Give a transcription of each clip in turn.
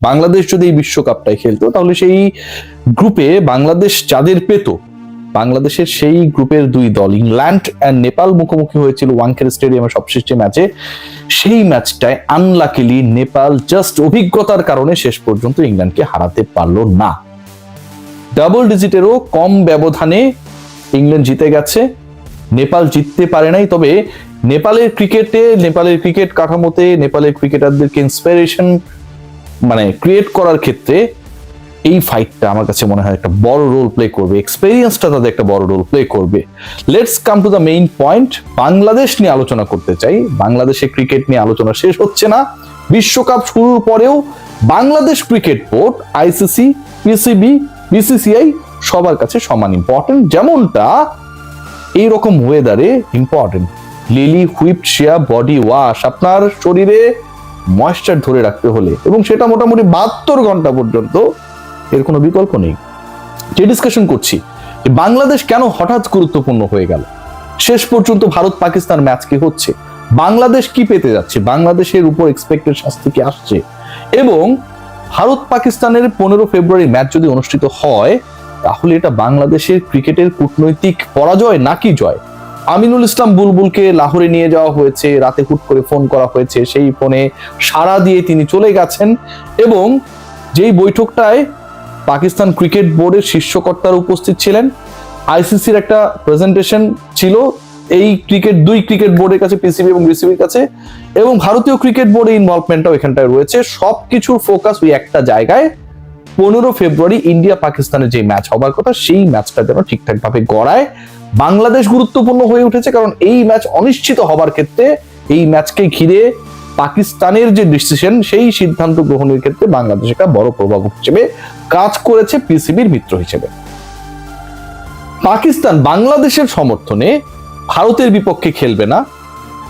বাংলাদেশ যদি এই বিশ্বকাপটাই খেলতো তাহলে সেই গ্রুপে বাংলাদেশ যাদের পেত, বাংলাদেশের সেই গ্রুপের দুই দল ইংল্যান্ড এন্ড নেপাল মুখোমুখি হয়েছিল ওয়াংখেড়ে স্টেডিয়ামের সবশেষ ম্যাচে। সেই ম্যাচটায় আনলাকিলি নেপাল জাস্ট অভিজ্ঞতার কারণে শেষ পর্যন্ত ইংল্যান্ডকে হারাতে পারলো না। ডাবল ডিজিটেরও কম ব্যবধানে ইংল্যান্ড জিতে গেছে, নেপাল জিততে পারে নাই। তবে নেপালের ক্রিকেটে, নেপালের ক্রিকেট কাঠামোতে, নেপালের ক্রিকেটারদেরকে ইন্সপিরেশন ক্রিয়েট করার ক্ষেত্রে এই ফাইটটা আমার কাছে মনে হয় একটা বড় রোল প্লে করবে, এক্সপেরিয়েন্সটা তাদের একটা বড় রোল প্লে করবে। Let's come to the main point. Bangladesh নিয়ে আলোচনা করতে চাই। বাংলাদেশের ক্রিকেট নিয়ে আলোচনা শেষ হচ্ছে না। বিশ্বকাপ শুরুর পরেও Bangladesh cricket board, ICC, PCB, BCCI সবার কাছে সমান ইম্পর্টেন্ট, যেমনটা এইরকম ওয়েদারে ইম্পর্টেন্ট। লিলি হুইপড শিয়া বডি ওয়াশ আপনার শরীরে ময়েশ্চার ধরে রাখতে হলে, এবং সেটা মোটামুটি 72 ঘন্টা পর্যন্ত, এর কোনো বিকল্প নেই। যে ডিসকাশন করছি বাংলাদেশ কেন হঠাৎ গুরুত্বপূর্ণ হয়ে গেল, শেষ পর্যন্ত ভারত পাকিস্তান ম্যাচ কি হচ্ছে, বাংলাদেশ কি পেতে যাচ্ছে, বাংলাদেশের উপর এক্সপেক্টেড শাস্তি কি আসছে, এবং ভারত পাকিস্তানের 15 ফেব্রুয়ারি ম্যাচ যদি অনুষ্ঠিত হয় তাহলে এটা বাংলাদেশের ক্রিকেটের কূটনৈতিক পরাজয় নাকি জয়। আমিনুল ইসলাম বুলবুলকে লাহোরে নিয়ে যাওয়া হয়েছে, রাতে হুট করে ফোন করা হয়েছে, সেই ফোনে সাড়া দিয়ে তিনি চলে গেছেন, এবং যেই বৈঠকটায় পাকিস্তান ক্রিকেট বোর্ডের শীর্ষকর্তারা উপস্থিত ছিলেন, আইসিসির একটা প্রেজেন্টেশন ছিল এই দুই ক্রিকেট বোর্ডের কাছে, পিসিবি এবং বিসিবির কাছে, এবং ভারতীয় ক্রিকেট বোর্ডের ইনভলভমেন্টটাও এখানটায় রয়েছে। সবকিছুর ফোকাস ওই একটা জায়গায়, 15 ফেব্রুয়ারি ইন্ডিয়া পাকিস্তানের যে ম্যাচ হবার কথা সেই ম্যাচটা যেন ঠিকঠাক ভাবে গড়ায়। বাংলাদেশ গুরুত্বপূর্ণ হয়ে উঠেছে, কারণ এই ম্যাচ অনিশ্চিত হবার ক্ষেত্রে এই ম্যাচকে ঘিরে পাকিস্তানের যে ডিসিশন, সেই সিদ্ধান্ত গ্রহণের ক্ষেত্রে বাংলাদেশ একটা বড় প্রভাব হিসেবে কাজ করেছে পিসিবির মিত্র হিসেবে। পাকিস্তান বাংলাদেশের সমর্থনে ভারতের বিপক্ষে খেলবে না,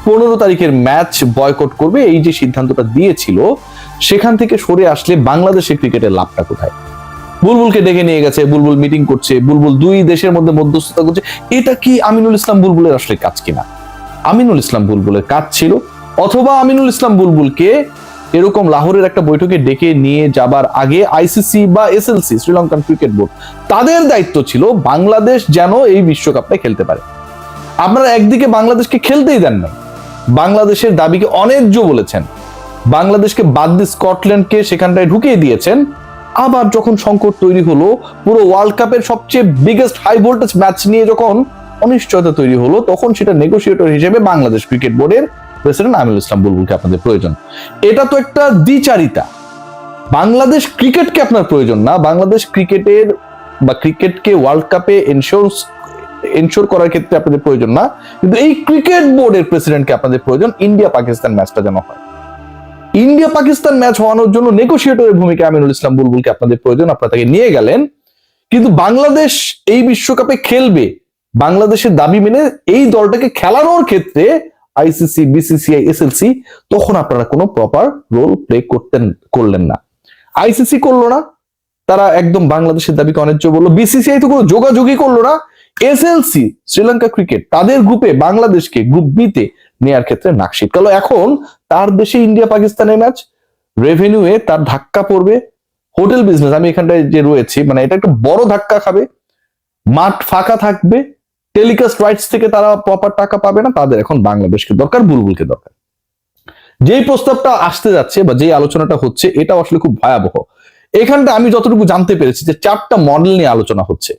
15 তারিখের ম্যাচ বয়কট করবে, এই যে সিদ্ধান্তটা দিয়েছিল সেখান থেকে সরে আসলে বাংলাদেশের ক্রিকেটের লাভটা কোথায়? বুলবুলকে ডেকে নিয়ে গেছে, বুলবুল মিটিং করছে, বুলবুল দুই দেশের মধ্যে মধ্যস্থতা করছে। এটা কি আমিনুল ইসলাম বুলবুলের আসলে কাজ কিনা? আমিনুল ইসলাম বুলবুলের কাজ ছিল, অথবা আমিনুল ইসলাম বুলবুলকে এরকম লাহোরের একটা বৈঠকে ডেকে নিয়ে যাবার আগে আইসিসি বা এসএলসি, শ্রীলঙ্কান ক্রিকেট বোর্ড, তাদের দায়িত্ব ছিল বাংলাদেশ যেন এই বিশ্বকাপটা খেলতে পারে। আপনারা একদিকে বাংলাদেশকে খেলতেই দেন না, বাংলাদেশের দাবিকে অন্যায্য বলেছেন, বাংলাদেশকে বাদ দিয়ে স্কটল্যান্ডকে সেখানটায় ঢুকিয়ে দিয়েছেন। আবার যখন সংকট তৈরি হলো, পুরো ওয়ার্ল্ড কাপের সবচেয়ে বিগেস্ট হাই ভোল্টেজ ম্যাচ নিয়ে যখন অনিশ্চয়তা তৈরি হলো, তখন সেটা নেগোসিয়েটর হিসেবে বাংলাদেশ ক্রিকেট বোর্ডের প্রেসিডেন্ট আমিনুল ইসলাম বুলবুলকে আপনাদের প্রয়োজন। এটা তো একটা দ্বিচারিতা। বাংলাদেশ ক্রিকেটকে আপনার প্রয়োজন না, বাংলাদেশ ক্রিকেটের বা ক্রিকেটকে ওয়ার্ল্ড কাপে এনশোর করার ক্ষেত্রে আপনাদের প্রয়োজন না, কিন্তু এই ক্রিকেট বোর্ডের প্রেসিডেন্টকে আপনাদের প্রয়োজন ইন্ডিয়া পাকিস্তান ম্যাচটা যেন হয়। ইন্ডিয়া পাকিস্তান ম্যাচ হওয়ানোর জন্য নেগোসিয়েটরের ভূমিকা আমিনুল ইসলাম বুলবুলকে আপনাদের প্রয়োজন, আপনারা তাকে নিয়ে গেলেন। কিন্তু বাংলাদেশ এই বিশ্বকাপে খেলবে, বাংলাদেশের দাবি মেনে এই দলটাকে খেলানোর ক্ষেত্রে আইসিসি, বিসিসিআই, এসএলসি তখন আপনারা কোনো প্রপার রোল প্লে করলেন না। আইসিসি করলো না, তারা একদম বাংলাদেশের দাবিকে অন্যায্য বললো। বিসিসিআই তো কোনো যোগাযোগই করলো না। এসএলসি, শ্রীলঙ্কা ক্রিকেট, তাদের গ্রুপে বাংলাদেশকে গ্রুপ বিতে নেয়ার ক্ষেত্রে নাক শিটকালো। এখন তার দেশে ইন্ডিয়া পাকিস্তানের ম্যাচ, রেভিনিউয়ে তার ধাক্কা পড়বে, হোটেল বিজনেস, আমি এখানটায় যে রয়েছি এটা একটা বড় ধাক্কা খাবে, মাঠ ফাঁকা থাকবে, টেলিকাস্ট রাইটস থেকে তারা প্রপার টাকা পাবে না। তাদের এখন বাংলাদেশকে দরকার, বুলবুলকে দরকার। যেই প্রস্তাবটা আসতে যাচ্ছে বা যেই আলোচনাটা হচ্ছে, এটা আসলে খুব ভয়াবহ। এখানটা আমি যতটুকু জানতে পেরেছি যে 4টা মডেল নিয়ে আলোচনা হচ্ছে।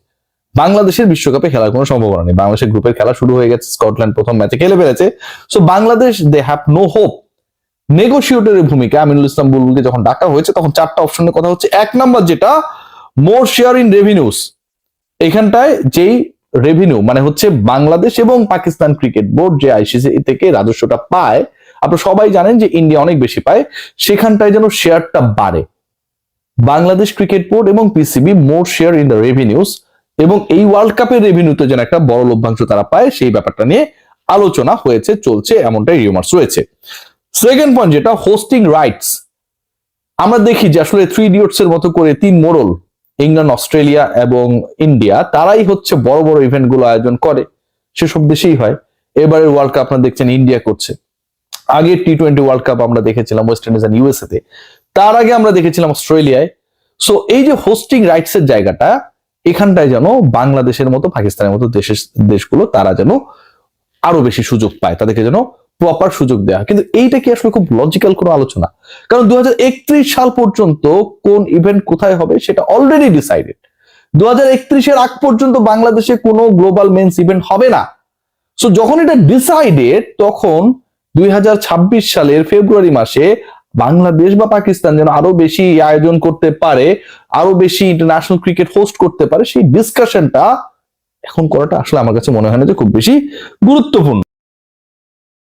বাংলাদেশের বিশ্বকাপে খেলার কোনো সম্ভাবনা নেই, বাংলাদেশের গ্রুপের খেলা শুরু হয়ে গেছে, স্কটল্যান্ড প্রথম ম্যাচে খেলে ফেলেছে। So Bangladesh they have no hope. নেগোসিয়েটরের ভূমিকা আমিনুল ইসলাম বুলবুলকে যখন ডাকা হয়েছে, তখন 4টা অপশনের কথা হচ্ছে। 1 নাম্বার যেটা, মোর শেয়ার ইন রেভিনিউস। এখানটায় যেই রেভিনিউ হচ্ছে বাংলাদেশ এবং পাকিস্তান ক্রিকেট বোর্ড যে আইসিসি থেকে রাজস্বটা পায়, আপনারা সবাই জানেন যে ইন্ডিয়া অনেক বেশি পায়, সেখানটায় যেন শেয়ারটা বাড়ে। বাংলাদেশ ক্রিকেট বোর্ড এবং PCB more share in the revenues, এবং এই ওয়ার্ল্ড কাপের রেভিনিউতে যেন একটা বড় লভ্যাংশ তারা পায়, সেই ব্যাপারটা নিয়ে আলোচনা হয়েছে, চলছে, এমনটাই রিউমার্স রয়েছে। সেকেন্ড পয়েন্ট যেটা, হোস্টিং রাইটস। আমরা দেখি যে আসলে 3 ইডিয়টস এর মতো করে 3 মোড়ল, ইংল্যান্ড, অস্ট্রেলিয়া এবং ইন্ডিয়া, তারাই হচ্ছে বড় বড় ইভেন্ট গুলো আয়োজন করে, সেসব দেশেই হয়। এবারের ওয়ার্ল্ড কাপ আপনারা দেখছেন ইন্ডিয়া করছে, আগের T20 ওয়ার্ল্ড কাপ আমরা দেখেছিলাম ওয়েস্ট ইন্ডিজ এন্ড ইউএসএ তে। তার আগে আমরা দেখেছিলাম অস্ট্রেলিয়ায়। সো এই যে হোস্টিং রাইটস এর জায়গাটা, এখানটায় যেন বাংলাদেশের মতো পাকিস্তানের মতো দেশগুলো তারা যেন আরো বেশি সুযোগ পায়, তাদেরকে যেন প্রপার সুযোগ দেওয়া। কিন্তু এইটা কি আসলে খুব লজিক্যাল কোনো আলোচনা? কারণ 2031 সাল পর্যন্ত কোন ইভেন্ট কোথায় হবে সেটা অলরেডি ডিসাইডেড। 2031-এর আগ পর্যন্ত বাংলাদেশে কোনো গ্লোবাল মেন্স ইভেন্ট হবে না। সো যখন এটা ডিসাইডেড, তখন 2026 সালের ফেব্রুয়ারি মাসে বাংলাদেশ বা পাকিস্তান যেন আরো বেশি আয়োজন করতে পারে, আরো বেশি ইন্টারন্যাশনাল ক্রিকেট হোস্ট করতে পারে, সেই ডিসকাশনটা এখন করাটা আসলে আমার কাছে মনে হয় না যে খুব বেশি গুরুত্বপূর্ণ।